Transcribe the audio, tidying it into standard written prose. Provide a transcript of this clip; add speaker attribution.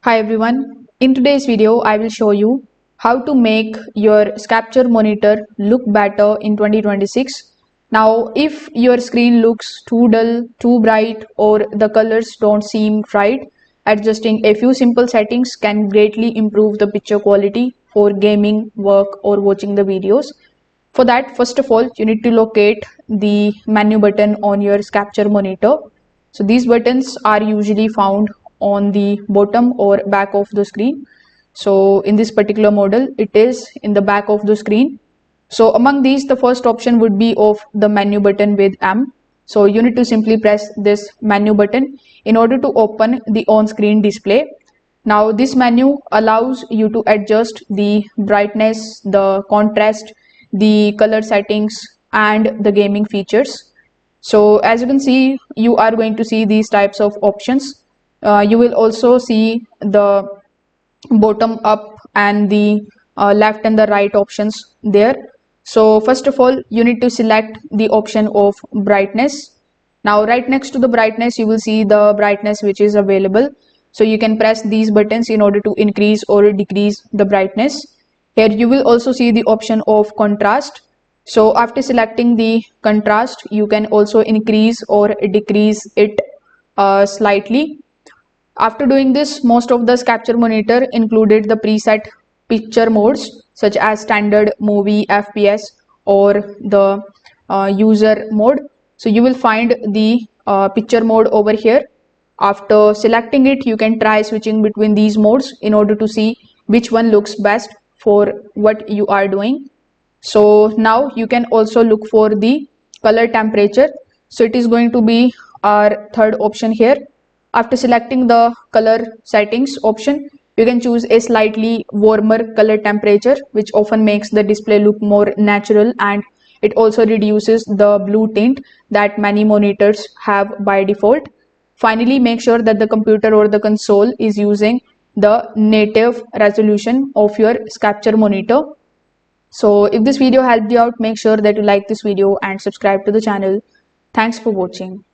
Speaker 1: Hi everyone, in today's video I will show you how to make your Sceptre monitor look better in 2026. Now if your screen looks too dull, too bright or the colors don't seem right, adjusting a few simple settings can greatly improve the picture quality for gaming, work or watching the videos. For that, first of all, you need to locate the menu button on your Sceptre monitor. So these buttons are usually found on the bottom or back of the screen. So in this particular model, it is in the back of the screen. So among these, the first option would be of the menu button with M. So you need to simply press this menu button in order to open the on-screen display. Now this menu allows you to adjust the brightness, the contrast, the color settings and the gaming features. So as you can see, you are going to see these types of options. You will also see the bottom up and the left and the right options there. So first of all, you need to select the option of brightness. Now right next to the brightness, you will see the brightness which is available. So you can press these buttons in order to increase or decrease the brightness. Here you will also see the option of contrast. So after selecting the contrast, you can also increase or decrease it slightly. After doing this, most of the Sceptre monitor included the preset picture modes such as standard, movie, FPS or the user mode. So you will find the picture mode over here. After selecting it, you can try switching between these modes in order to see which one looks best for what you are doing. So now you can also look for the color temperature. So it is going to be our third option here. After selecting the color settings option, you can choose a slightly warmer color temperature, which often makes the display look more natural, and it also reduces the blue tint that many monitors have by default. Finally, make sure that the computer or the console is using the native resolution of your Sceptre monitor. So if this video helped you out, make sure that you like this video and subscribe to the channel. Thanks for watching.